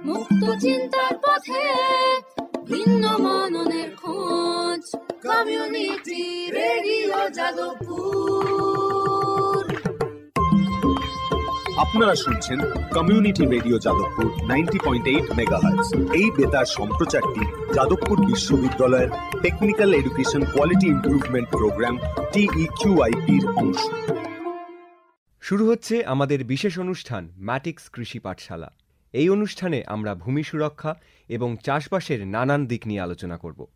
মুক্ত চিন্তার পথে ভিন্ন মননের খোঁজ, কমিউনিটি রেডিও যাদবপুর। আপনারা শুনছেন কমিউনিটি রেডিও যাদবপুর 90.8 মেগাহার্টজ। এই বেতার সম্প্রচারটি যাদবপুর বিশ্ববিদ্যালয়ের technical education quality improvement programme TEQIP-র অংশ। শুরু হচ্ছে আমাদের বিশেষ অনুষ্ঠান ম্যাটিক্স কৃষি পাঠশালা। এই অনুষ্ঠানে আমরা ভূমি সুরক্ষা এবং চাষবাসের নানান দিক নিয়ে আলোচনা করব।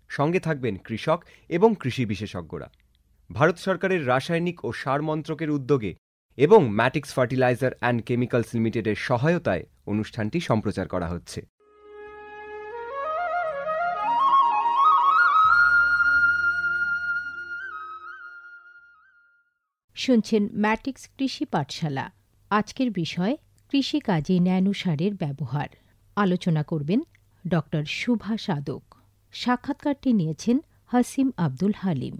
সঙ্গে থাকবেন কৃষক এবং কৃষি বিশেষজ্ঞরা। ভারত সরকারের রাসায়নিক ও সার মন্ত্রকের উদ্যোগে এবং ম্যাটিক্স ফার্টিলাইজার অ্যান্ড কেমিক্যালস লিমিটেডের সহায়তায় অনুষ্ঠানটি সম্প্রচার করা হচ্ছে। শুনছেন ম্যাটিক্স কৃষি পাঠশালা। আজকের বিষয় কৃষিকাজে ন্যানো সারের ব্যবহার। আলোচনা করবেন ডক্টর শুভা সাদক। সাক্ষাৎকারটি নিয়েছেন হাসিম আব্দুল হালিম।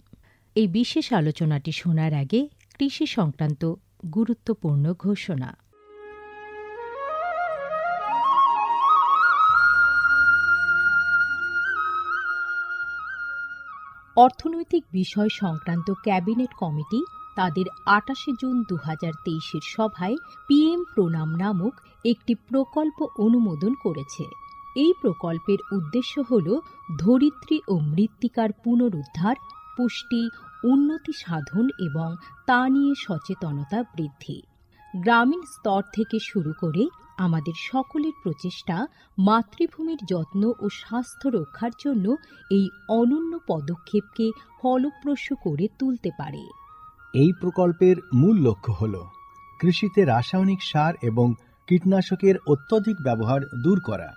এই বিশেষ আলোচনাটি শোনার আগে কৃষি সংক্রান্ত গুরুত্বপূর্ণ ঘোষণা। অর্থনৈতিক বিষয় সংক্রান্ত ক্যাবিনেট কমিটি তাদের ২৮ জুন ২০২৩ সভায় পিএম প্রণাম নামক একটি প্রকল্প অনুমোদন করেছে। এই প্রকল্পের উদ্দেশ্য হল ধরিত্রী ও মৃত্তিকার পুনরুদ্ধার, পুষ্টি, উন্নতি সাধন এবং তা নিয়ে সচেতনতা বৃদ্ধি। গ্রামীণ স্তর থেকে শুরু করে আমাদের সকলের প্রচেষ্টা মাতৃভূমির যত্ন ও স্বাস্থ্য রক্ষার জন্য এই অনন্য পদক্ষেপকে ফলপ্রসূ করে তুলতে পারে। এই প্রকল্পের মূল লক্ষ্য হল কৃষিতে রাসায়নিক সার এবং কীটনাশকের অত্যধিক ব্যবহার দূর করা।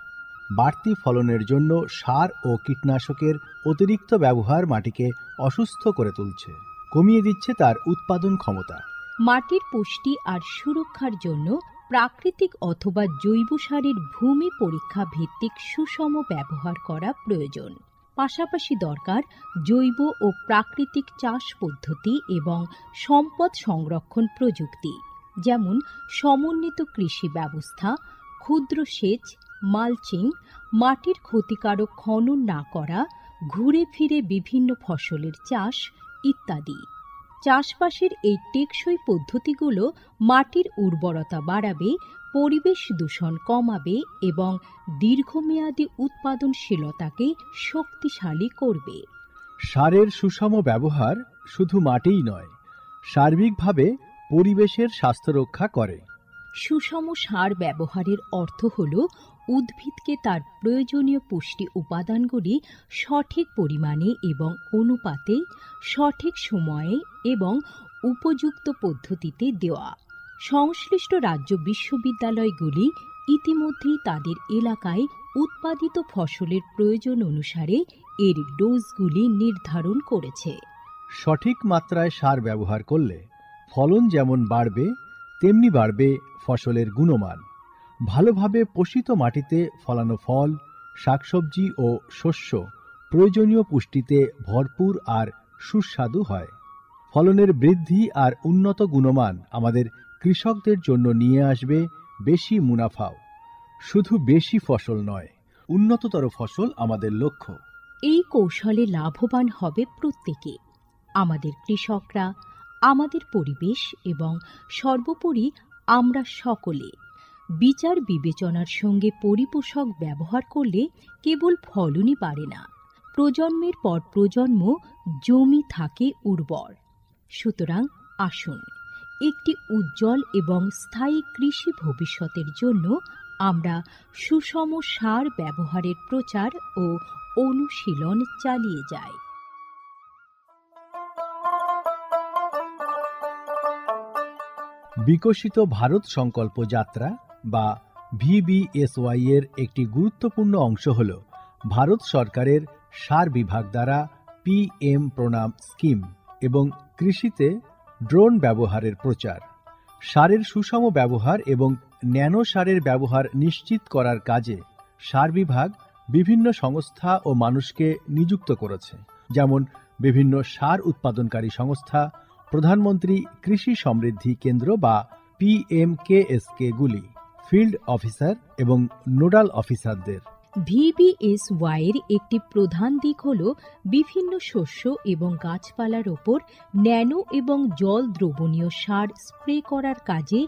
বাড়তি ফলনের জন্য সার ও কীটনাশকের অতিরিক্ত ব্যবহার মাটিকে অসুস্থ করে তুলছে, কমিয়ে দিচ্ছে তার উৎপাদন ক্ষমতা। মাটির পুষ্টি আর সুরক্ষার জন্য প্রাকৃতিক অথবা জৈব সারের ভূমি পরীক্ষা ভিত্তিক সুষম ব্যবহার করা প্রয়োজন। পাশাপাশি দরকার জৈব ও প্রাকৃতিক চাষ পদ্ধতি এবং সম্পদ সংরক্ষণ প্রযুক্তি, যেমন সমন্বিত কৃষি ব্যবস্থা, ক্ষুদ্র সেচ, মালচিং, মাটির ক্ষতিকারক খনন না করা, ঘুরে ফিরে বিভিন্ন ফসলের চাষ ইত্যাদি। চাষবাসের এই টেকসই পদ্ধতিগুলো মাটির উর্বরতা বাড়াবে, পরিবেশ দূষণ কমাবে এবং দীর্ঘমেয়াদী উৎপাদনশীলতাকে শক্তিশালী করবে। সারের সুষম ব্যবহার শুধু মাটিই নয়, সার্বিকভাবে পরিবেশের স্বাস্থ্য রক্ষা করে। সুষম সার ব্যবহারের অর্থ হল উদ্ভিদকে তার প্রয়োজনীয় পুষ্টি উপাদানগুলি সঠিক পরিমাণে এবং অনুপাতে, সঠিক সময়ে এবং উপযুক্ত পদ্ধতিতে দেওয়া। সংশ্লিষ্ট রাজ্য বিশ্ববিদ্যালয়গুলি ইতিমধ্যেই তাদের এলাকায় উৎপাদিত ফসলের প্রয়োজন অনুসারে এর ডোজগুলি নির্ধারণ করেছে। সঠিক মাত্রায় সার ব্যবহার করলে ফলন যেমন বাড়বে, তেমনি বাড়বে ফসলের গুণমান। ভালোভাবে পোষিত মাটিতে ফলানো ফল, শাকসবজি ও শস্য প্রয়োজনীয় পুষ্টিতে ভরপুর আর সুস্বাদু হয়। ফলনের বৃদ্ধি আর উন্নত গুণমান আমাদের কৃষকদের জন্য নিয়ে আসবে বেশি মুনাফাও। শুধু বেশি ফসল নয়, উন্নততর ফসল আমাদের লক্ষ্য। এই কৌশলে লাভবান হবে প্রত্যেকে, আমাদের কৃষকরা, আমাদের পরিবেশ এবং সর্বোপরি আমরা সকলে। বিচার বিবেচনার সঙ্গে পরিপোষক ব্যবহার করলে কেবল ফলনই বাড়ে না, প্রজন্মের পর প্রজন্ম জমি থাকে উর্বর। সুতরাং আসুন, একটি উজ্জ্বল এবং স্থায়ী কৃষি ভবিষ্যতের জন্য আমরা সুষম সার ব্যবহারের প্রচার ও অনুশীলন চালিয়ে যাই। বিকশিত ভারত সংকল্প যাত্রা বা VBSY এর একটি গুরুত্বপূর্ণ অংশ হল ভারত সরকারের সার বিভাগ দ্বারা PM প্রণাম স্কিম এবং কৃষিতে ড্রোন ব্যবহারের প্রচার। সারের সুষম ব্যবহার এবং ন্যানো সারের ব্যবহার নিশ্চিত করার কাজে সার বিভাগ বিভিন্ন সংস্থা ও মানুষকে নিযুক্ত করেছে, যেমন বিভিন্ন সার উৎপাদনকারী সংস্থা, প্রধানমন্ত্রী কৃষি সমৃদ্ধি কেন্দ্র বা PMKSK গুলি, ফিল্ড অফিসার এবং নোডাল অফিসারদের। VBSY এর একটি প্রধান দিক হল বিভিন্ন শস্য এবং গাছপালার ওপর ন্যানো এবং জল দ্রবণীয় সার স্প্রে করার কাজে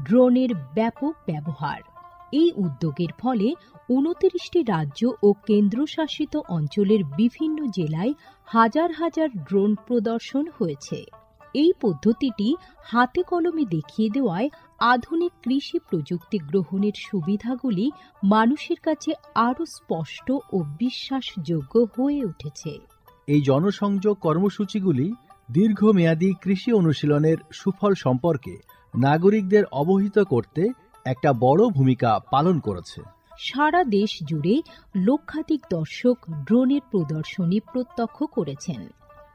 ড্রোনের ব্যাপক ব্যবহার। এই উদ্যোগের ফলে 29টি রাজ্য ও কেন্দ্রশাসিত অঞ্চলের বিভিন্ন জেলায় হাজার হাজার ড্রোন প্রদর্শন হয়েছে। এই পদ্ধতিটি হাতে কলমে দেখিয়ে দেওয়ায় আধুনিক কৃষি প্রযুক্তি গ্রহণের সুবিধাগুলি মানুষের কাছে আরও স্পষ্ট ও বিশ্বাসযোগ্য হয়ে উঠেছে। এই জনসংযোগ কর্মসূচিগুলি দীর্ঘমেয়াদী কৃষি অনুশীলনের সুফল সম্পর্কে নাগরিকদের অবহিত করতে একটা বড় ভূমিকা পালন করেছে। সারা দেশ জুড়ে লক্ষাধিক দর্শক ড্রোনের প্রদর্শনী প্রত্যক্ষ করেছেন।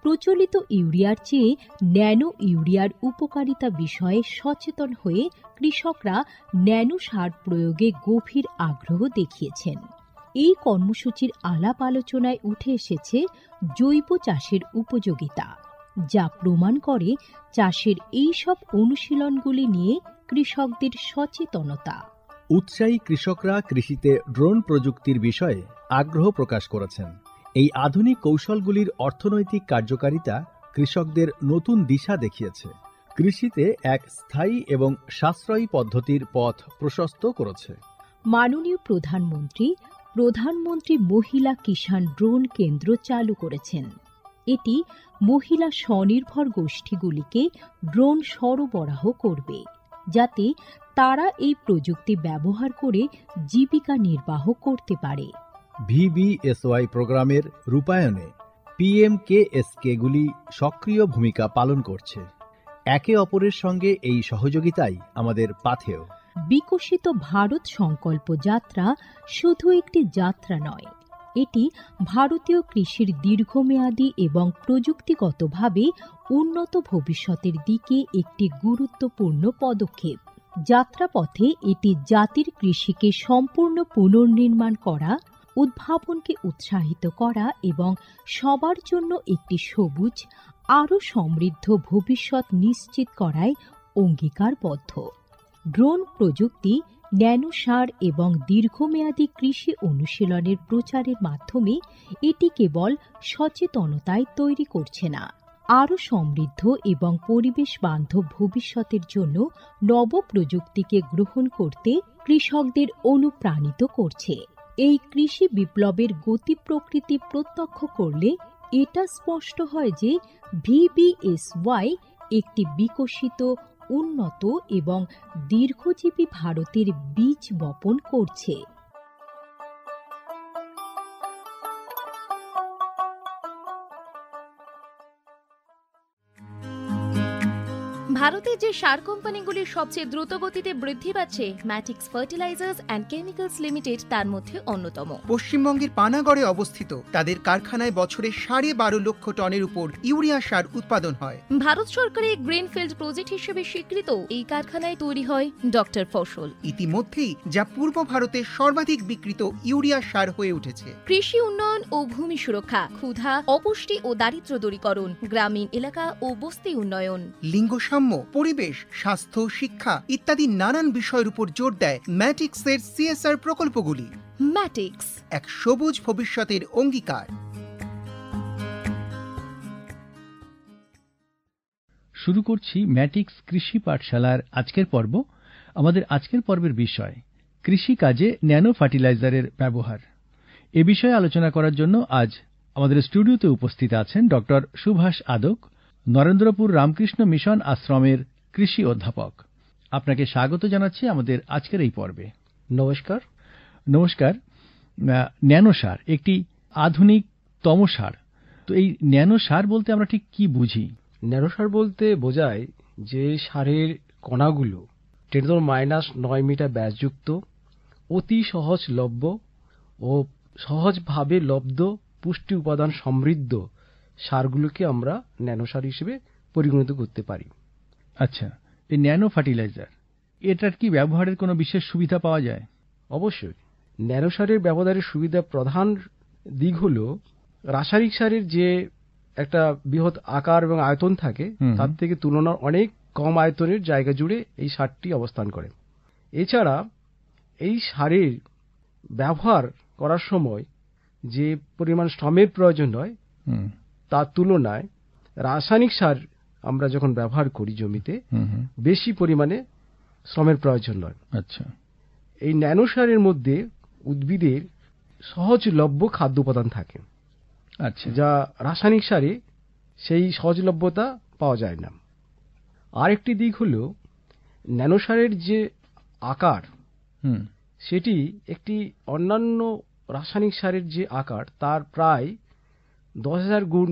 প্রচলিত ইউরিয়ার চেয়ে ন্যানো ইউরিয়ার উপকারিতা বিষয়ে সচেতন হয়ে কৃষকরা ন্যানো সার প্রয়োগে গভীর আগ্রহ দেখিয়েছেন। এই কর্মসূচির আলাপ আলোচনায় উঠে এসেছে জৈব চাষের উপযোগিতা, যা প্রমাণ করে চাষের এই সব অনুশীলনগুলি নিয়ে কৃষকদের সচেতনতা। উৎসাহী কৃষকরা কৃষিতে ড্রোন প্রযুক্তির বিষয়ে আগ্রহ প্রকাশ করেছেন। এই আধুনিক কৌশলগুলির অর্থনৈতিক কার্যকারিতা কৃষকদের নতুন দিশা দেখিয়েছে, কৃষিতে এক স্থায়ী এবং সাশ্রয়ী পদ্ধতির পথ প্রশস্ত করেছে। মাননীয় প্রধানমন্ত্রী মহিলা কিষাণ ড্রোন কেন্দ্র চালু করেছেন। এটি মহিলা স্বনির্ভর গোষ্ঠীগুলিকে ড্রোন সরবরাহ করবে, যাতে তারা এই প্রযুক্তি ব্যবহার করে জীবিকা নির্বাহ করতে পারে। VBSY প্রোগ্রামের রূপায়ণে PMKSKগুলি সক্রিয় ভূমিকা পালন করছে। একে অপরের সঙ্গে এই সহযোগিতাই আমাদের পাথেয়। বিকশিত ভারত সংকল্প যাত্রা শুধু একটি যাত্রা নয়, এটি ভারতীয় কৃষির দীর্ঘমেয়াদী এবং প্রযুক্তিগতভাবে উন্নত ভবিষ্যতের দিকে একটি গুরুত্বপূর্ণ পদক্ষেপ। যাত্রাপথে এটি জাতির কৃষিকে সম্পূর্ণ পুনর্নির্মাণ করা, উদ্ভাবনকে উৎসাহিত করা এবং সবার জন্য একটি সবুজ, আরও সমৃদ্ধ ভবিষ্যৎ নিশ্চিত করায় অঙ্গীকারবদ্ধ। ড্রোন প্রযুক্তি, ন্যানো সার এবং দীর্ঘমেয়াদী কৃষি অনুশীলনের প্রচারের মাধ্যমে এটি কেবল সচেতনতায় তৈরি করছে না, আরও সমৃদ্ধ এবং পরিবেশ বান্ধব ভবিষ্যতের জন্য নব প্রযুক্তিকে গ্রহণ করতে কৃষকদের অনুপ্রাণিত করছে। এই কৃষি বিপ্লবের গতি প্রকৃতি প্রত্যক্ষ করলে এটা স্পষ্ট হয় যে VBSY একটি বিকশিত, উন্নত এবং দীর্ঘজীবী ভারতের বীজ বপন করছে। ভারতে যে সার কোম্পানিগুলির সবচেয়ে দ্রুত গতিতে বৃদ্ধি পাচ্ছে, ম্যাটিক্স ফার্টিলাইজার্স অ্যান্ড কেমিক্যালস লিমিটেড তার মধ্যে অন্যতম। পশ্চিমবঙ্গের পানাগড়ে অবস্থিত তাদের কারখানায় বছরে 12.5 লক্ষ টনের উপর ইউরিয়া সার উৎপাদন হয়। ভারত সরকারের গ্রিনফিল্ড প্রজেক্ট হিসেবে স্বীকৃত এই কারখানায় তৈরি হয় ডক্টর ফসল। ইতিমধ্যেই যা পূর্ব ভারতের সর্বাধিক বিক্রিত ইউরিয়া সার হয়ে উঠেছে। কৃষি উন্নয়ন ও ভূমি সুরক্ষা, ক্ষুধা, অপুষ্টি ও দারিদ্র্য দূরীকরণ, গ্রামীণ এলাকা ও বস্তি উন্নয়ন, লিঙ্গ পরিবেশ, স্বাস্থ্য, শিক্ষা ইত্যাদি নানান বিষয়ের উপর জোর দেয় ম্যাটিক্সের CSR প্রকল্পগুলি। ম্যাটিক্স, এক সবুজ ভবিষ্যতের অঙ্গীকার। শুরু করছি ম্যাটিক্স কৃষি পাঠশালার আজকের পর্ব। আমাদের আজকের পর্বের বিষয় কৃষি কাজে ন্যানো ফার্টিলাইজারের ব্যবহার। এ বিষয়ে আলোচনা করার জন্য আজ আমাদের স্টুডিওতে উপস্থিত আছেন ডক্টর সুভাষ আদক, নরেন্দ্রপুর রামকৃষ্ণ মিশন আশ্রমের কৃষি অধ্যাপক। আপনাকে স্বাগত জানাচ্ছি আমাদের আজকের এই পর্বে। নমস্কার। ন্যানো সার একটি আধুনিকতম সার। তো এই ন্যানো সার বলতে আমরা ঠিক কি বুঝি? ন্যানো সার বলতে বোঝায় যে সারের কণাগুলো 10⁻⁹ মিটার ব্যাসযুক্ত, অতি সহজলভ্য ও সহজভাবে লব্ধ পুষ্টি উপাদান সমৃদ্ধ সারগুলোকে আমরা ন্যানো সার হিসেবে পরিগণিত করতে পারি। আচ্ছা, এই ন্যানো ফার্টিলাইজার এটার কি ব্যবহারের কোনো বিশেষ সুবিধা পাওয়া যায়? অবশ্যই। ন্যানো সারের ব্যবহারের সুবিধা প্রধান দিক হলো রাসায়নিক সারের যে একটা বৃহৎ আকার এবং আয়তন থাকে, তার থেকে তুলনার অনেক কম আয়তনের জায়গা জুড়ে এই সারটি অবস্থান করে। এছাড়া এই সারের ব্যবহার করার সময় যে পরিমাণ শ্রমের প্রয়োজন হয় তার তুলনায় রাসায়নিক সার আমরা যখন ব্যবহার করি জমিতে বেশি পরিমাণে শ্রমের প্রয়োজন হয়। আচ্ছা, এই ন্যানো সারের মধ্যে উদ্ভিদের সহজলভ্য খাদ্য উপাদান থাকে, আচ্ছা, যা রাসায়নিক সারে সেই সহজলভ্যতা পাওয়া যায় না। আরেকটি দিক হলো ন্যানো সারের যে আকার, সেটি একটি অন্যান্য রাসায়নিক সারের যে আকার তার প্রায় 10,000 গুণ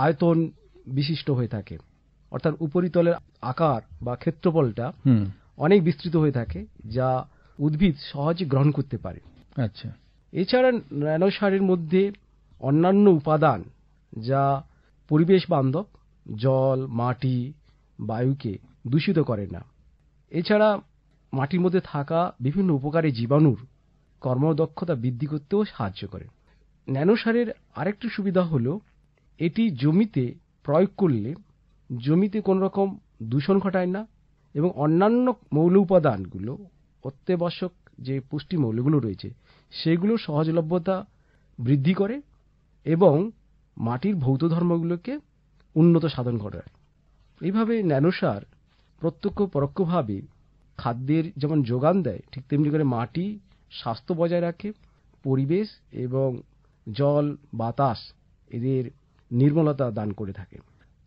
আয়তন বিশিষ্ট হয়ে থাকে, অর্থাৎ উপরিতলের আকার বা ক্ষেত্রফলটা অনেক বিস্তৃত হয়ে থাকে, যা উদ্ভিদ সহজে গ্রহণ করতে পারে। আচ্ছা, এছাড়া ন্যানো সারের মধ্যে অন্যান্য উপাদান যা পরিবেশ বান্ধব, জল, মাটি, বায়ুকে দূষিত করে না। এছাড়া মাটির মধ্যে থাকা বিভিন্ন উপকারী জীবাণুর কর্মদক্ষতা বৃদ্ধি করতেও সাহায্য করে। ন্যানো সারের আরেকটি সুবিধা হলো এটি জমিতে প্রয়োগ করলে জমিতে কোনো রকম দূষণ ঘটায় না এবং অন্যান্য মৌল উপাদানগুলো, অত্যাবশ্যক যে পুষ্টি মৌলগুলো রয়েছে সেগুলো সহজলভ্যতা বৃদ্ধি করে এবং মাটির ভৌত ধর্মগুলোকে উন্নত সাধন করে। এইভাবে ন্যানো সার প্রত্যক্ষ পরোক্ষভাবে খাদ্যের যেমন যোগান দেয়, ঠিক তেমনি করে মাটি স্বাস্থ্য বজায় রাখে, পরিবেশ এবং জল, বাতাস এদের নির্মলতা দান করে থাকে।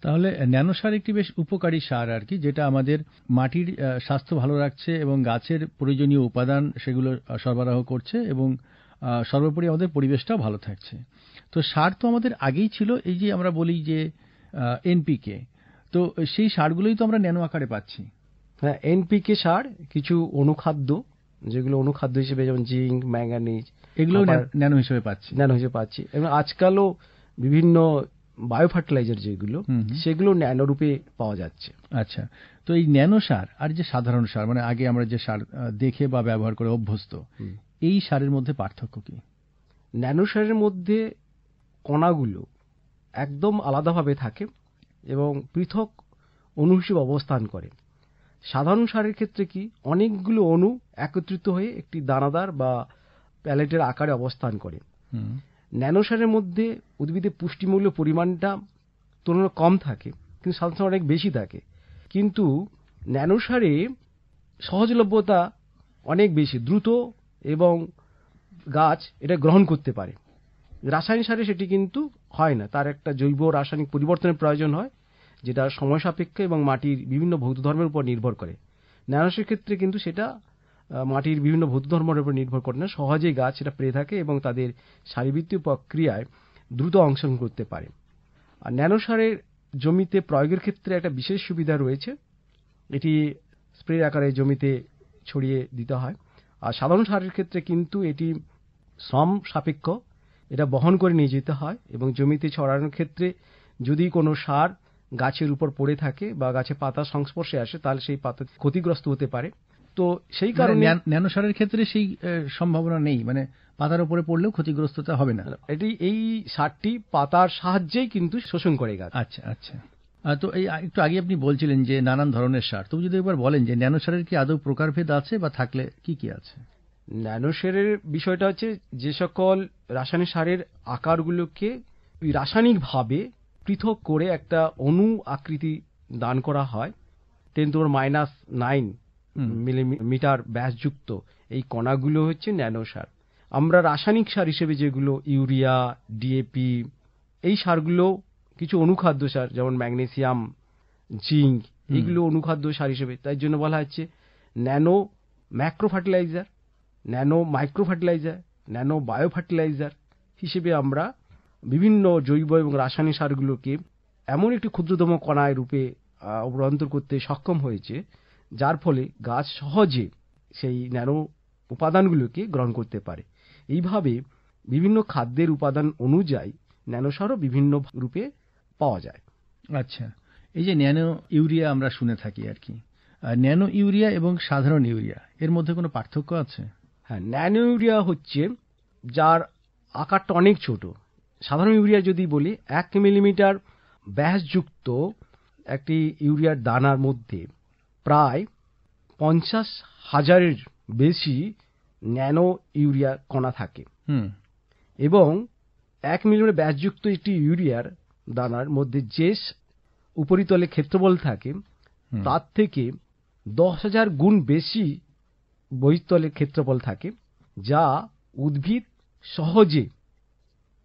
তাহলে ন্যানো সার একটি বেশ উপকারী সার আর কি, যেটা আমাদের মাটির স্বাস্থ্য ভালো রাখছে এবং গাছের প্রয়োজনীয় উপাদান সেগুলো সরবরাহ করছে এবং সর্বোপরি আমাদের পরিবেশটাও ভালো থাকছে। তো সার তো আমাদের আগেই ছিল, এই যে আমরা বলি যে এনপিকে, তো সেই সারগুলোই তো আমরা ন্যানো আকারে পাচ্ছি। হ্যাঁ, এনপিকে সার কিছু অনুখাদ্য, যেগুলো অনুখাদ্য হিসেবে যেমন জিঙ্ক, ম্যাঙ্গানিজ, এগুলো ন্যানো হিসেবে পাচ্ছি এবং আজকালও বিভিন্ন বায়ো ফার্টিলাইজার যেগুলো সেগুলো ন্যানো রূপে পাওয়া যাচ্ছে। আচ্ছা, তো এই ন্যানো সার আর যে সাধারণ সার, মানে আগে আমরা যে সার দেখে বা ব্যবহার করে অভ্যস্ত, এই সারের মধ্যে পার্থক্য কি? ন্যানো সারের মধ্যে কণাগুলো একদম আলাদাভাবে থাকে এবং পৃথক অণু হিসেবে অবস্থান করে। সাধারণ সারের ক্ষেত্রে কি অনেকগুলো অণু একত্রিত হয়ে একটি দানাদার বা প্যালেটের আকারে অবস্থান করে। ন্যানো সারের মধ্যে উদ্ভিদের পুষ্টিমূল্য পরিমাণটা তুলনায় কম থাকে, কিন্তু সাধারণত অনেক বেশি থাকে। কিন্তু ন্যানো সারে সহজলভ্যতা অনেক বেশি, দ্রুত এবং গাছ এটা গ্রহণ করতে পারে। রাসায়নিক সারে সেটি কিন্তু হয় না, তার একটা জৈব রাসায়নিক পরিবর্তনের প্রয়োজন হয়, যেটা সময় সাপেক্ষ এবং মাটির বিভিন্ন ভৌত ধর্মের উপর নির্ভর করে। ন্যানো সারের ক্ষেত্রে কিন্তু সেটা মাটির বিভিন্ন ভৌত ধর্মের উপর নির্ভর করে না, সহজেই গাছ সেটা পেয়ে থাকে এবং তাদের শারীরবৃত্তীয় প্রক্রিয়ায় দ্রুত অংশগ্রহণ করতে পারে। আর ন্যানো সারের জমিতে প্রয়োগের ক্ষেত্রে একটা বিশেষ সুবিধা রয়েছে, এটি স্প্রে আকারে জমিতে ছড়িয়ে দিতে হয়। আর সাধারণ সারের ক্ষেত্রে কিন্তু এটি শ্রম সাপেক্ষ, এটা বহন করে নিয়ে যেতে হয় এবং জমিতে ছড়ানোর ক্ষেত্রে যদি কোনো সার গাছের উপর পড়ে থাকে বা গাছে পাতার সংস্পর্শে আসে তাহলে সেই পাতা ক্ষতিগ্রস্ত হতে পারে। তো সেই কারণে ন্যানো সারের ক্ষেত্রে সেই সম্ভাবনা নেই, মানে পাতার উপরে পড়লেও ক্ষতিগ্রস্ততা হবে না। এই সারটি পাতার সাহায্যেই কিন্তু শোষণ করে গাছ। আচ্ছা আচ্ছা, তো এই একটু আগে আপনি বলছিলেন যে নানান ধরনের সার, তো যদি একবার বলেন যে ন্যানো সারের কি আদৌ প্রকারভেদ আছে বা থাকলে কি কি আছে? ন্যানো সারের বিষয়টা হচ্ছে যে সকল রাসায়নিক সারের আকারগুলোকে রাসায়নিকভাবে পৃথক করে একটা অণু আকৃতি দান করা হয়, 10⁻⁹ মিলিমিটার ব্যাসযুক্ত এই কণাগুলো হচ্ছে ন্যানো সার। আমরা রাসায়নিক সার হিসেবে যেগুলো ইউরিয়া, ডিএপি, এই সারগুলো কিছু অনুখাদ্য সার যেমন ম্যাগনেসিয়াম, জিঙ্ক, এইগুলো অনুখাদ্য সার হিসেবে, তাই জন্য বলা হচ্ছে nano macro fertilizer, nano micro fertilizer, nano bio fertilizer হিসেবে আমরা বিভিন্ন জৈব এবং রাসায়নিক সারগুলোকে এমন একটি ক্ষুদ্রতম কণায় রূপে রূপান্তর করতে সক্ষম হয়েছে, যার ফলে গাছ সহজে সেই ন্যানো উপাদানগুলোকে গ্রহণ করতে পারে। এইভাবে বিভিন্ন খাদ্যের উপাদান অনুযায়ী ন্যানো সারও বিভিন্ন রূপে পাওয়া যায়। আচ্ছা, এই যে ন্যানো ইউরিয়া আমরা শুনে থাকি আর কি, ন্যানো ইউরিয়া এবং সাধারণ ইউরিয়া এর মধ্যে কোনো পার্থক্য আছে? হ্যাঁ, ন্যানো ইউরিয়া হচ্ছে যার আকারটা অনেক ছোট। সাধারণ ইউরিয়া যদি বলি 1 মিলিমিটার ব্যাসযুক্ত একটি ইউরিয়ার দানার মধ্যে প্রায় 50,000-এর বেশি ন্যানো ইউরিয়া কণা থাকে হুম এবং 1 মিলিমিটার ব্যাসযুক্ত একটি ইউরিয়ার দানার মধ্যে যে উপরিতলে ক্ষেত্রফল থাকে হুম। তার থেকে 10,000 গুণ বেশি বহিঃতলের ক্ষেত্রফল থাকে, যা উদ্ভিদ সহজে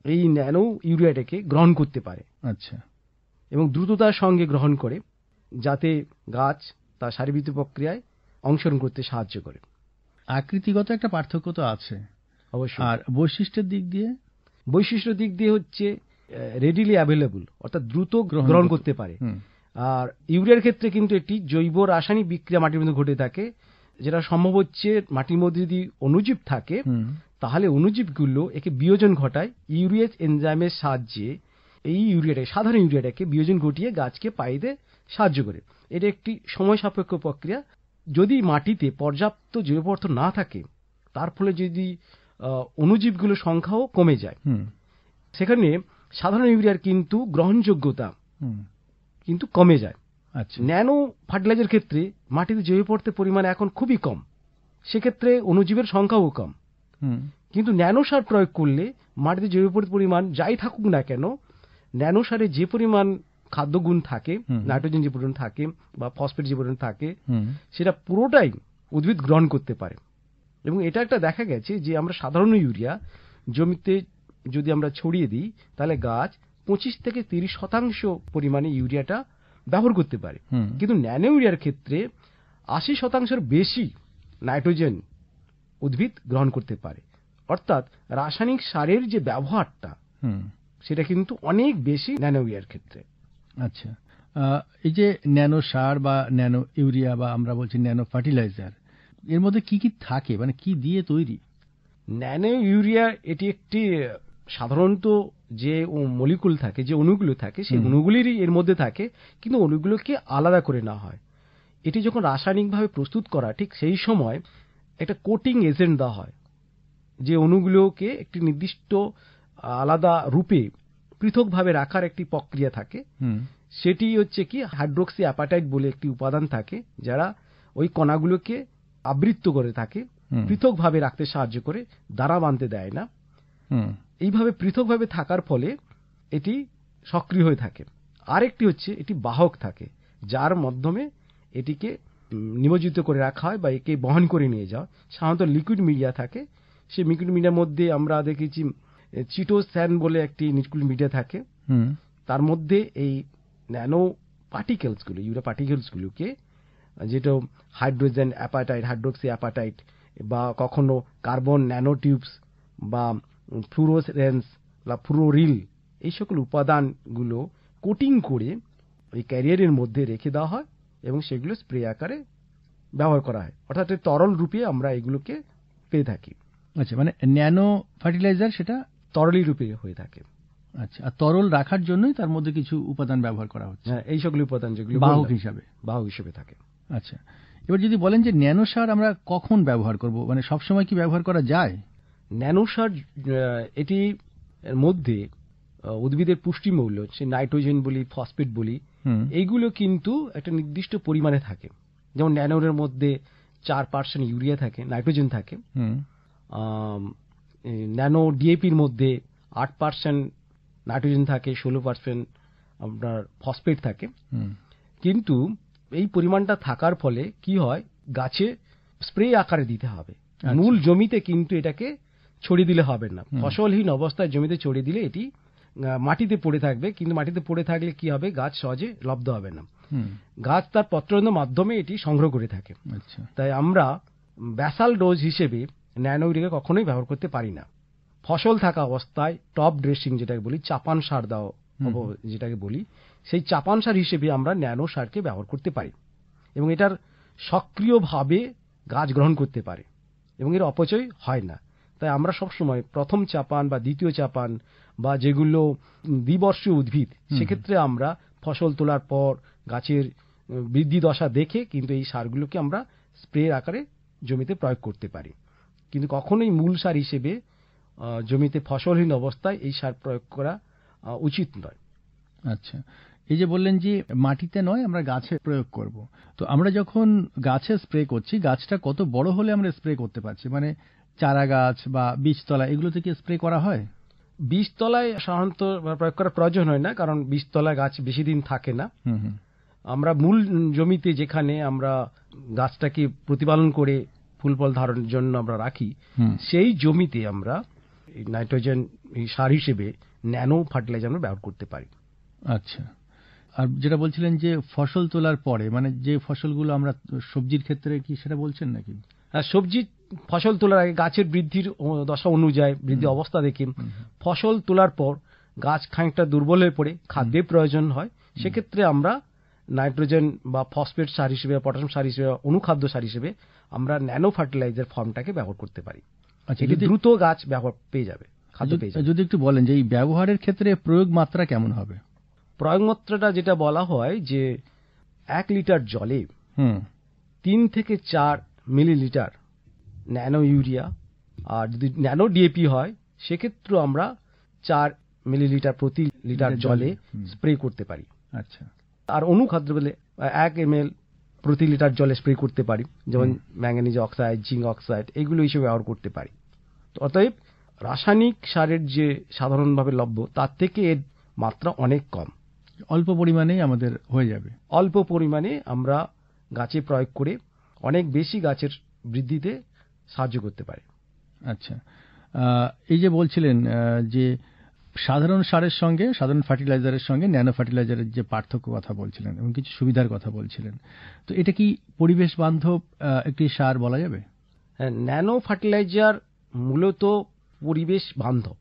এই ন্যানো ইউরিয়াটাকে গ্রহণ করতে পারে আচ্ছা এবং দ্রুততার সঙ্গে গ্রহণ করে, যাতে গাছ তার শারীরবৃত্তীয় প্রক্রিয়ায় অংশগ্রহণ করতে সাহায্য করে। আকৃতিগত একটা পার্থক্য তো আছে, অবশ্যই। আর বৈশিষ্ট্যের দিক দিয়ে? বৈশিষ্ট্য দিক দিয়ে হচ্ছে রেডিলি অ্যাভেলেবল, অর্থাৎ দ্রুত গ্রহণ করতে পারে। হুম, আর ইউরিয়ার ক্ষেত্রে কিন্তু এটি জৈব রাসায়নিক বিক্রিয়া মাটির মধ্যে ঘটে থাকে, যেটা সম্ভব হচ্ছে মাটির মধ্যে যদি অণুজীব থাকে হুম, তাহলে অণুজীবগুলো একে বিয়োজন ঘটায় ইউরিয়েজ এনজাইমের সাহায্যে। এই ইউরিয়াটাকে, সাধারণ ইউরিয়াটাকে বিয়োজন ঘটিয়ে গাছকে পাইতে সাহায্য করে। এটা একটি সময় সাপেক্ষ প্রক্রিয়া। যদি মাটিতে পর্যাপ্ত জৈব পদার্থ না থাকে, তার ফলে যদি অণুজীবগুলোর সংখ্যাও কমে যায়, হুম, সেখানে সাধারণ ইউরিয়ার কিন্তু গ্রহণযোগ্যতা হুম, কিন্তু কমে যায়। আচ্ছা ন্যানো ফার্টিলাইজার ক্ষেত্রে মাটিতে জৈব পদার্থের পরিমাণ এখন খুবই কম, সেক্ষেত্রে অণুজীবের সংখ্যাও কম। হুম, কিন্তু ন্যানো সার প্রয়োগ করলে মাটিতে জৈব পদার্থের পরিমাণ যাই থাকুক না কেন, ন্যানো সারে যে পরিমাণ খাদ্যগুণ থাকে, হুম। নাইট্রোজেন যে পরিমাণ থাকে বা ফসফেট যে পরিমাণ থাকে, হুম, সেটা পুরোটাই উদ্ভিদ গ্রহণ করতে পারে। এবং এটা একটা দেখা গেছে যে আমরা সাধারণ ইউরিয়া জমিতে যদি আমরা ছড়িয়ে দিই, তাহলে গাছ 25 থেকে 30% পরিমাণে ইউরিয়াটা ব্যবহার করতে পারে। হুম, কিন্তু ন্যানো ইউরিয়ার ক্ষেত্রে 80% বেশি নাইট্রোজেন উদ্ভিদ গ্রহণ করতে পারে। অর্থাৎ রাসায়নিক সারের যে ব্যবহারটা, হুম, সেটা কিন্তু অনেক বেশি ন্যানো ইউরিয়ার ক্ষেত্রে। আচ্ছা এই যে ন্যানো সার বা ন্যানো ইউরিয়া বা আমরা বলছি ন্যানো ফার্টিলাইজার, এর মধ্যে কি কি থাকে, মানে কি দিয়ে তৈরি? ন্যানো ইউরিয়া এটি একটি সাধারণত যে মলিকুল থাকে, যে অণুগুলো থাকে, সেই অণুগুলিরই এর মধ্যে থাকে, কিন্তু অণুগুলোকে আলাদা করে নেওয়া হয়। এটি যখন রাসায়নিকভাবে প্রস্তুত করা, ঠিক সেই সময় একটা কোটিং এজেন্ট দেওয়া হয়, যে অণুগুলোকে একটি নির্দিষ্ট আলাদা রূপে পৃথকভাবে রাখার একটি প্রক্রিয়া থাকে। হুম, সেটি হচ্ছে কি হাইড্রোক্সি অ্যাপাটাইট বলে একটি উপাদান থাকে, যারা ওই কণাগুলোকে আবৃত্ত করে থাকে, হুম, পৃথকভাবে রাখতে সাহায্য করে, দাঁড়া বাঁধতে দেয় না। হুম, এইভাবে পৃথকভাবে থাকার ফলে এটি সক্রিয় হয়ে থাকে। আরেকটি হচ্ছে এটি বাহক থাকে, যার মাধ্যমে এটিকে নিমজ্জিত করে রাখা হয় বা একে বহন করে নিয়ে যাওয়া। সাধারণত লিকুইড মিডিয়া থাকে, সেই লিকুইড মিডিয়ার মধ্যে আমরা দেখেছি চিটোস্যান বলে একটি লিকুইড মিডিয়া থাকে, হুম, তার মধ্যে এই ন্যানো পার্টিকেলসগুলো, ইউরিয়া পার্টিকেলসগুলোকে, যেটা হাইড্রোজেন অ্যাপাটাইট, হাইড্রোক্সি অ্যাপাটাইট বা কখনো কার্বন ন্যানো টিউবস বা ফ্লুরোসেন্স বা ফ্লুরোরিল, এই সকল উপাদানগুলো কোটিং করে ওই ক্যারিয়ারের মধ্যে রেখে দেওয়া হয় এবং সেগুলো স্প্রে আকারে ব্যবহার করা হয়। অর্থাৎ তরল রূপে আমরা এগুলোকে পেয়ে থাকি। আচ্ছা, মানে ন্যানো ফার্টিলাইজার সেটা তরলী রূপে হয়ে থাকে। আচ্ছা, আর তরল রাখার জন্যই তার মধ্যে কিছু উপাদান ব্যবহার করা হচ্ছে, হ্যাঁ, এই সকল উপাদান যেগুলো বাহক হিসাবে। বাহক হিসেবে থাকে। আচ্ছা, এবার যদি বলেন যে ন্যানো সার আমরা কখন ব্যবহার করব, মানে সবসময় কি ব্যবহার করা যায়? ন্যানো সার এটি এর মধ্যে উদ্ভিদের পুষ্টিমূল্য, সে নাইট্রোজেন বলি, ফসফেট বলি, হুম, এইগুলো কিন্তু একটা নির্দিষ্ট পরিমাণে থাকে। যেমন ন্যানোর মধ্যে 4% ইউরিয়া থাকে, নাইট্রোজেন থাকে। হুম, ন্যানো ডিএপির মধ্যে 8% নাইট্রোজেন থাকে, 16% আপনার ফসফেট থাকে। হুম, কিন্তু এই পরিমাণটা থাকার ফলে কি হয়, গাছে স্প্রে আকারে দিতে হবে। মূল জমিতে কিন্তু এটাকে ছড়িয়ে দিলে হবে না। ফসলহীন অবস্থায় জমিতে ছড়িয়ে দিলে এটি মাটিতে পড়ে থাকবে, কিন্তু মাটিতে পড়ে থাকলে কি হবে, গাছ সহজে লব্ধ হবে না। হুম, গাছ তার পত্ররন্ধ্রের মাধ্যমে এটি সংগ্রহ করে থাকে। আচ্ছা, তাই আমরা ব্যাসাল ডোজ হিসেবে ন্যানো ইউরিয়া কখনোই ব্যবহার করতে পারি না। ফসল থাকা অবস্থায় টপ ড্রেসিং যেটাকে বলি, চাপান সার দাও যেটাকে বলি, সেই চাপান সার হিসেবে আমরা ন্যানো সারকে ব্যবহার করতে পারি এবং এটার সক্রিয়ভাবে গাছ গ্রহণ করতে পারে এবং এর অপচয় হয় না। তাই আমরা সবসময় প্রথম চাপান বা দ্বিতীয় চাপান বা যেগুলো দ্বিবর্ষীয় উদ্ভিদ, সেক্ষেত্রে আমরা ফসল তোলার পর গাছের বৃদ্ধি দশা দেখে কিন্তু এই সারগুলোকে আমরা স্প্রে আকারে জমিতে প্রয়োগ করতে পারি, কিন্তু কখনোই মূল সার হিসেবে জমিতে ফসলহীন অবস্থায় এই সার প্রয়োগ করা উচিত নয়। আচ্ছা, এই যে বললেন যে মাটিতে নয় আমরা গাছে প্রয়োগ করব, তো আমরা যখন গাছে স্প্রে করছি, গাছটা কত বড় হলে আমরা স্প্রে করতে পারছি? মানে চারা গাছ বা বীজতলা এগুলোতে কি স্প্রে করা হয়? বীজতলায় সাধারণত প্রয়োগ করার প্রয়োজন হয় না, কারণ বীজতলায় গাছ বেশি দিন থাকে না। আমরা মূল জমিতে যেখানে আমরা গাছটাকে প্রতিপালন করে ফুল ফল ধারণের জন্য আমরা রাখি, সেই জমিতে আমরা নাইট্রোজেন সার হিসেবে ন্যানো ফার্টিলাইজার আমরা ব্যবহার করতে পারি। আচ্ছা, আর যেটা বলছিলেন যে ফসল তোলার পরে, মানে যে ফসলগুলো আমরা সবজির ক্ষেত্রে কি সেটা বলছেন নাকি? সবজি ফসল তোলার আগে গাছের বৃদ্ধির দশা অনুযায়ী, বৃদ্ধি অবস্থা দেখে ফসল তোলার পর গাছ খানিকটা দুর্বল হয়ে পড়ে, খাদ্যের প্রয়োজন হয়, সেক্ষেত্রে আমরা নাইট্রোজেন বা ফসফেট সার হিসেবে, পটাশিয়াম সার হিসেবে, অনুখাদ্য সার হিসেবে আমরা ন্যানো ফার্টিলাইজার ফর্মটাকে ব্যবহার করতে পারি। আচ্ছা, এটি দ্রুত গাছ ব্যবহার পেয়ে যাবে, খাদ্য পেয়ে যাবে। যদি একটু বলেন যে এই ব্যবহারের ক্ষেত্রে প্রয়োগ মাত্রা কেমন হবে? প্রয়োগ মাত্রাটা যেটা বলা হয় যে 1 লিটার জলে 3 থেকে 4 মিলিলিটার ন্যানো ইউরিয়া, আর যদি ন্যানো ডিএপি হয় সেক্ষেত্রে আমরা 4 মিলিলিটার প্রতি লিটার জলে স্প্রে করতে পারি। আচ্ছা, আর অনুখাদ্য বলে 1 ml প্রতি লিটার জলে স্প্রে করতে পারি, যেমন ম্যাঙ্গানিজ অক্সাইড, জিঙ্ক অক্সাইড, এগুলো হিসেবে ব্যবহার করতে পারি। অতএব রাসায়নিক সারের যে সাধারণভাবে লভ্য তার থেকে এর মাত্রা অনেক কম, অল্প পরিমাণেই আমাদের হয়ে যাবে। অল্প পরিমাণে আমরা গাছে প্রয়োগ করে অনেক বেশি গাছের বৃদ্ধিতে সাহায্য করতে পারে। আচ্ছা, এই যে বলছিলেন যে সাধারণ সারের সঙ্গে, সাধারণ ফার্টিলাইজারের সঙ্গে ন্যানো ফার্টিলাইজারের যে পার্থক্য কথা বলছিলেন এবং কিছু সুবিধার কথা বলছিলেন, তো এটা কি পরিবেশ বান্ধব একটি সার বলা যাবে? হ্যাঁ, ন্যানো ফার্টিলাইজার মূলত পরিবেশ বান্ধব,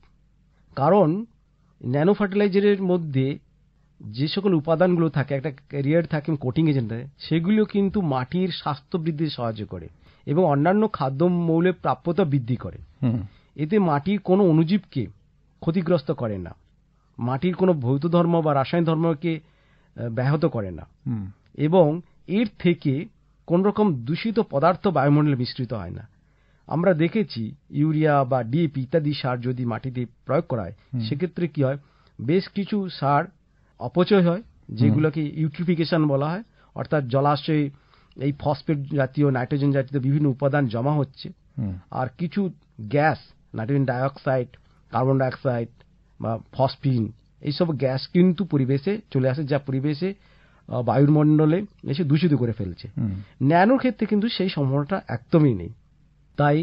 কারণ ন্যানো ফার্টিলাইজারের মধ্যে যে সকল উপাদানগুলো থাকে, একটা ক্যারিয়ার থাকে, কোটিং এজেন্ট থাকে, সেগুলো কিন্তু মাটির স্বাস্থ্য বৃদ্ধিতে সাহায্য করে এবং অন্যান্য খাদ্য মৌলের প্রাপ্যতা বৃদ্ধি করে। এতে মাটির কোনো অণুজীবকে ক্ষতিগ্রস্ত করে না, মাটির কোনো ভৌত ধর্ম বা রাসায়নিক ধর্মকে ব্যাহত করে না, এবং এর থেকে কোন রকম দূষিত পদার্থ বায়ুমণ্ডলে মিশ্রিত হয় না। আমরা দেখেছি ইউরিয়া বা ডিএপি ইত্যাদি সার যদি মাটিতে প্রয়োগ করা হয়, সেক্ষেত্রে কি হয়, বেশ কিছু সার অপচয় হয়, যেগুলোকে ইউট্রিফিকেশন বলা হয়, অর্থাৎ জলাশয়ে এই ফসফেট জাতীয়, নাইট্রোজেন জাতীয় বিভিন্ন উপাদান জমা হচ্ছে, আর কিছু gas, nitrogen dioxide, carbon dioxide বা ফসফিন, এইসব গ্যাস কিন্তু পরিবেশে চলে আসে, যা পরিবেশে বায়ুমণ্ডলে এসে দূষিত করে ফেলছে। ন্যানোর ক্ষেত্রে কিন্তু সেই সম্ভাবনাটা একদমই নেই। তাই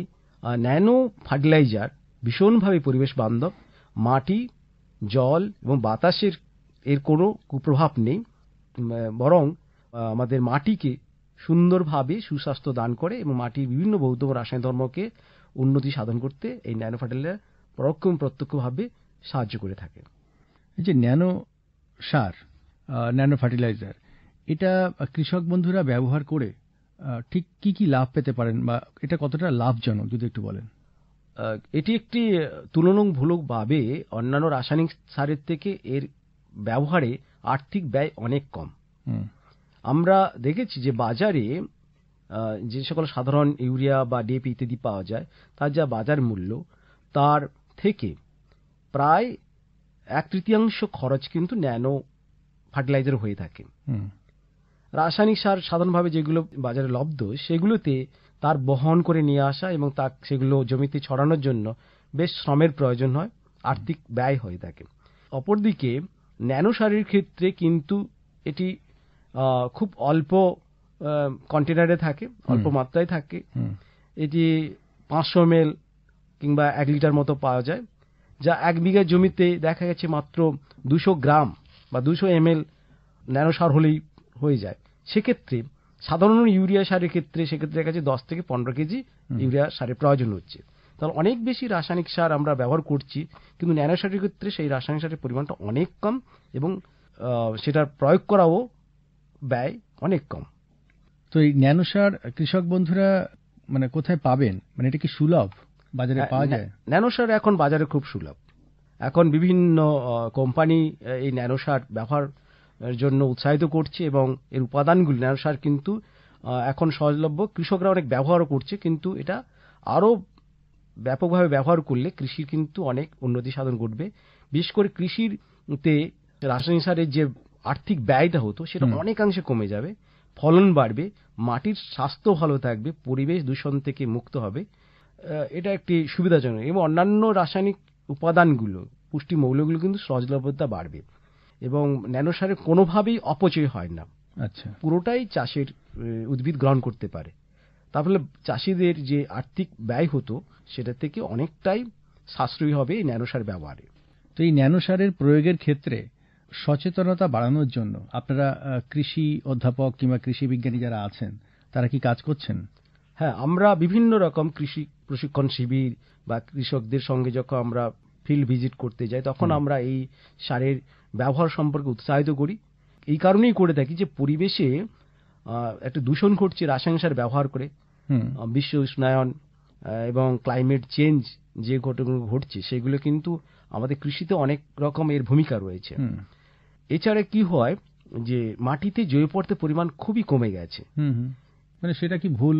ন্যানো ফার্টিলাইজার ভীষণভাবে পরিবেশ বান্ধব, মাটি, জল এবং বাতাসের এর কোনো কুপ্রভাব নেই, বরং আমাদের মাটিকে সুন্দরভাবে সুস্বাস্থ্য দান করে এবং মাটির বিভিন্ন ভৌত রাসায়নিক ধর্মকে উন্নতি সাধন করতে এই ন্যানো ফার্টিলাইজার পরোক্ষ এবং প্রত্যক্ষভাবে সাহায্য করে থাকে। এই যে ন্যানো সার, ন্যানো ফার্টিলাইজার, এটা কৃষক বন্ধুরা ব্যবহার করে ঠিক কি কি লাভ পেতে পারেন বা এটা কতটা লাভজনক যদি একটু বলেন? এটি একটি তুলনামূলকভাবে অন্যান্য রাসায়নিক সারের থেকে এর ব্যবহারে আর্থিক ব্যয় অনেক কম। আমরা দেখেছি যে বাজারে যে সকল সাধারণ ইউরিয়া বা ডিএপি ইত্যাদি পাওয়া যায়, তার যা বাজার মূল্য, তার থেকে প্রায় 1/3 খরচ কিন্তু ন্যানো ফার্টিলাইজার হয়ে থাকে। রাসায়নিক সার সাধারণভাবে যেগুলো বাজারে লব্ধ, সেগুলোতে তার বহন করে নিয়ে আসা এবং সেগুলো জমিতে ছড়ানোর জন্য বেশ শ্রমের প্রয়োজন হয়, আর্থিক ব্যয় হয়ে থাকে। অপরদিকে ন্যানো সারের ক্ষেত্রে কিন্তু এটি খুব অল্প কন্টেনারে থাকে, অল্প মাত্রায় থাকে। এটি 500 ml কিংবা 1 লিটার মতো পাওয়া যায়, যা 1 বিঘা জমিতে দেখা গেছে মাত্র 200 গ্রাম বা 200 ml ন্যানো সার হলেই হয়ে যায়। সেক্ষেত্রে সাধারণ ইউরিয়া সারের ক্ষেত্রে সেক্ষেত্রে দেখা যাচ্ছে 10 থেকে 15 কেজি ইউরিয়া সারের প্রয়োজন হচ্ছে। তাহলে অনেক বেশি রাসায়নিক সার আমরা ব্যবহার করছি, কিন্তু ন্যানো সারের ক্ষেত্রে সেই রাসায়নিক সারের পরিমাণটা অনেক কম এবং সেটার প্রয়োগ করাও ব্যয় অনেক কম। তো এই ন্যানো সার কৃষক বন্ধুরা মানে কোথায় পাবেন? মানে এটা কি সুলভ, বাজারে পাওয়া যায়? ন্যানো সার এখন বাজারে খুব সুলভ। এখন বিভিন্ন কোম্পানি এই ন্যানো সার ব্যবহার জন্য উৎসাহিত করছে এবং এর উপাদানগুলি, ন্যানো সার কিন্তু এখন সহজলভ্য, কৃষকরা অনেক ব্যবহারও করছে, কিন্তু এটা আরও ব্যাপকভাবে ব্যবহার করলে কৃষির কিন্তু অনেক উন্নতি সাধন ঘটবে। বিশেষ করে কৃষিতে রাসায়নিক সারের যে আর্থিক ব্যয়টা হতো সেটা অনেকাংশে কমে যাবে, ফলন বাড়বে, মাটির স্বাস্থ্য ভালো থাকবে, পরিবেশ দূষণ থেকে মুক্ত হবে। এটা একটি সুবিধাজনক, এবং অন্যান্য রাসায়নিক উপাদানগুলো, পুষ্টি মৌলগুলো কিন্তু সহজলভ্যতা বাড়বে, এবং ন্যানো সারের কোনোভাবেই অপচয় হয় না। আচ্ছা, পুরোটাই চাষের উদ্ভিদ গ্রহণ করতে পারে। তার ফলে চাষিদের যে আর্থিক ব্যয় হতো সেটা থেকে অনেকটাই সাশ্রয়ী হবে এই ন্যানো সার ব্যবহারে। তো এই ন্যানো সারের প্রয়োগের ক্ষেত্রে সচেতনতা বাড়ানোর জন্য আপনারা কৃষি অধ্যাপক কিংবা কৃষি বিজ্ঞানী যারা আছেন তারা কি কাজ করছেন? হ্যাঁ, আমরা বিভিন্ন রকম কৃষি প্রশিক্ষণ শিবির বা কৃষকদের সঙ্গে যখন আমরা ফিল্ড ভিজিট করতে যাই তখন আমরা এই সারের ব্যবহার সম্পর্কে উৎসাহিত করি। এই কারণেই করে থাকি যে পরিবেশে একটা দূষণ ঘটছে রাসায়নিক সার ব্যবহার করে, বিশ্ব উষ্ণায়ন এবং ক্লাইমেট চেঞ্জ যে ঘটনাগুলো ঘটছে সেগুলো কিন্তু আমাদের কৃষিতে অনেক রকম এর ভূমিকা রয়েছে। এছাড়া কি হয় যে মাটিতে জৈব পদার্থের পরিমাণ খুবই কমে গেছে। মানে সেটা কি ভুল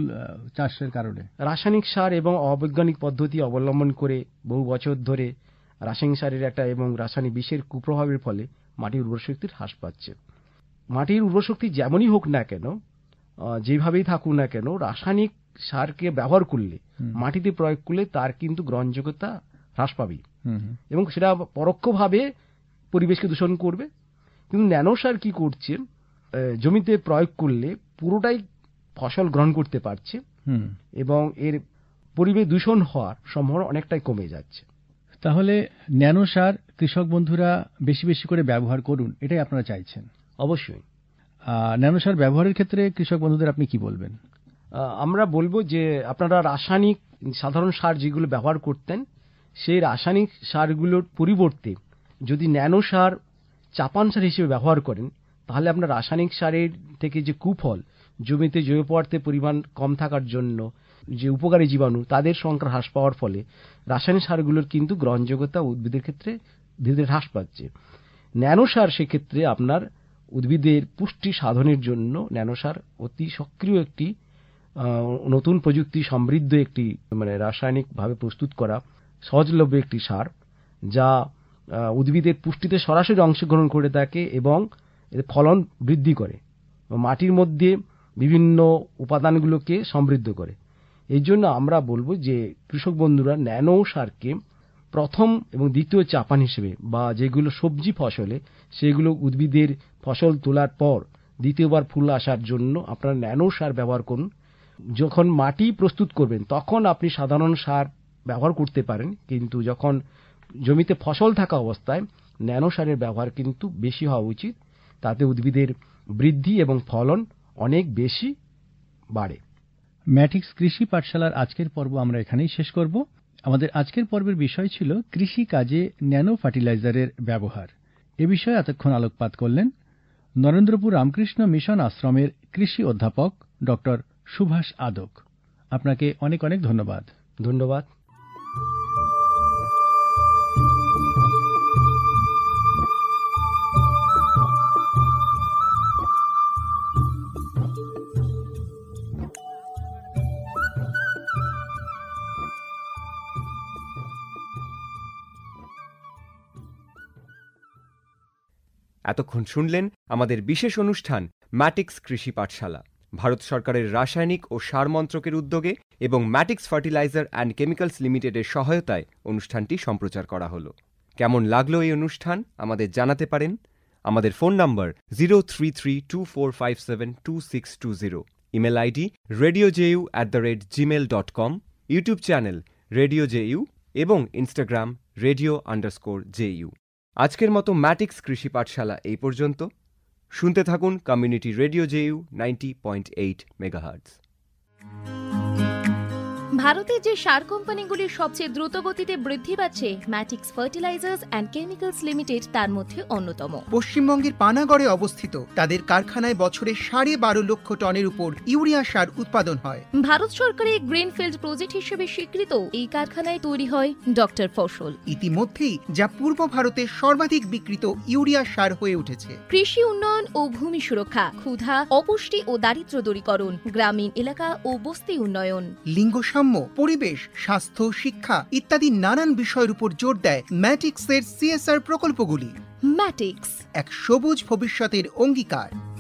চাষের কারণে? রাসায়নিক সার এবং অবৈজ্ঞানিক পদ্ধতি অবলম্বন করে বহু বছর ধরে রাসায়নিক সারের একটা এবং রাসায়নিক বিষের কুপ্রভাবের ফলে মাটির উর্বর শক্তির হ্রাস পাচ্ছে। মাটির উর্বর শক্তি যেমনই হোক না কেন, যেভাবেই থাকুক না কেন, রাসায়নিক সারকে ব্যবহার করলে, মাটিতে প্রয়োগ করলে তার কিন্তু গ্রহণযোগ্যতা হ্রাস পাবে, এবং সেটা পরোক্ষভাবে পরিবেশকে দূষণ করবে। কিন্তু ন্যানো সার কি করছে, জমিতে প্রয়োগ করলে পুরোটাই ফসল গ্রহণ করতে পারছে, এবং এর পরিবেশ দূষণ হওয়ার সম্ভাবনা অনেকটাই কমে যাচ্ছে। তাহলে ন্যানো সার কৃষক বন্ধুরা বেশি বেশি করে ব্যবহার করুন, এটাই আপনারা চাইছেন? অবশ্যই। ন্যানো সার ব্যবহারের ক্ষেত্রে কৃষক বন্ধুদের আপনি কি বলবেন? আমরা বলবো যে আপনারা রাসায়নিক সাধারণ সার যেগুলো ব্যবহার করতেন সেই রাসায়নিক সারগুলোর পরিবর্তে যদি ন্যানো সার চাপান সার হিসেবে ব্যবহার করেন তাহলে আপনার রাসায়নিক সারের থেকে যে কুফল, জমিতে জৈব পদার্থের পরিমাণ কম থাকার জন্য যে উপকারী জীবাণু তাদের সংখ্যা হ্রাস পাওয়ার ফলে রাসায়নিক সারগুলোর কিন্তু গ্রহণযোগ্যতা উদ্ভিদের ক্ষেত্রে ধীরে ধীরে হ্রাস পাচ্ছে। ন্যানো সার সেক্ষেত্রে আপনার উদ্ভিদের পুষ্টি সাধনের জন্য ন্যানো সার অতি সক্রিয় একটি নতুন প্রযুক্তি সমৃদ্ধ একটি রাসায়নিকভাবে প্রস্তুত করা সহজলভ্য একটি সার, যা উদ্ভিদের পুষ্টিতে সরাসরি অংশগ্রহণ করে থাকে এবং এর ফলন বৃদ্ধি করে, মাটির মধ্যে বিভিন্ন উপাদানগুলোকে সমৃদ্ধ করে। এই জন্য আমরা বলবো যে কৃষক বন্ধুরা ন্যানো সারকে প্রথম এবং দ্বিতীয় চাপান হিসেবে, বা যেগুলো সবজি ফসলে সেগুলো উদ্ভিদের ফসল তোলার পর দ্বিতীয়বার ফুল আসার জন্য আপনারা ন্যানো সার ব্যবহার করুন। যখন মাটি প্রস্তুত করবেন তখন আপনি সাধারণ সার ব্যবহার করতে পারেন, কিন্তু যখন জমিতে ফসল থাকা অবস্থায় ন্যানো সারের ব্যবহার কিন্তু বেশি হওয়া উচিত, তাতে উদ্ভিদের বৃদ্ধি এবং ফলন অনেক বেশি বাড়ে। ম্যাটিক্স কৃষি পাঠশালার আজকের পর্ব আমরা এখানেই শেষ করব। আমাদের আজকের পর্বের বিষয় ছিল কৃষি কাজে ন্যানো ফার্টিলাইজারের ব্যবহার। এ বিষয়ে এতক্ষণ আলোকপাত করলেন নরেন্দ্রপুর রামকৃষ্ণ মিশন আশ্রমের কৃষি অধ্যাপক ডক্টর সুভাষ আদক। আপনাকে অনেক অনেক ধন্যবাদ। ধন্যবাদ। এতক্ষণ শুনলেন আমাদের বিশেষ অনুষ্ঠান ম্যাটিক্স কৃষি পাঠশালা, ভারত সরকারের রাসায়নিক ও সার মন্ত্রকের উদ্যোগে এবং ম্যাটিক্স ফার্টিলাইজার অ্যান্ড কেমিক্যালস লিমিটেডের সহায়তায় অনুষ্ঠানটি সম্প্রচার করা হলো। কেমন লাগলো এই অনুষ্ঠান আমাদের জানাতে পারেন। আমাদের ফোন নম্বর 0332457262, email ID radiojeu@gmail.com, YouTube channel radio JU এবং ইনস্টাগ্রাম radio_ju। আজকের মতো ম্যাটিক্স কৃষি পাঠশালা এই পর্যন্ত। শুনতে থাকুন কমিউনিটি রেডিও জেইউ 90.8 মেগাহার্টজ। ভারতে যে সার কোম্পানিগুলির সবচেয়ে দ্রুত গতিতে বৃদ্ধি পাচ্ছে ম্যাটিক্স ফার্টিলাইজার্স অ্যান্ড কেমিক্যালস লিমিটেড তার মধ্যে অন্যতম। পশ্চিমবঙ্গের পানাগড়ে অবস্থিত তাদের কারখানায় বছরে 12.5 লক্ষ টনের উপর ইউরিয়া সার উৎপাদন হয়। ভারত সরকারের গ্রিনফিল্ড প্রজেক্ট হিসেবে স্বীকৃত এই কারখানায় তৈরি হয় ডক্টর ফসল। ইতিমধ্যেই যা পূর্ব ভারতের সর্বাধিক বিক্রিত ইউরিয়া সার হয়ে উঠেছে। কৃষি উন্নয়ন ও ভূমি সুরক্ষা, ক্ষুধা, অপুষ্টি ও দারিদ্র্য দূরীকরণ, গ্রামীণ এলাকা ও বস্তি উন্নয়ন, লিঙ্গ পরিবেশ, স্বাস্থ্য, শিক্ষা ইত্যাদি নানান বিষয়ের উপর জোর দেয় ম্যাটিক্সের সিএসআর প্রকল্পগুলি। ম্যাটিক্স, এক সবুজ ভবিষ্যতের অঙ্গীকার।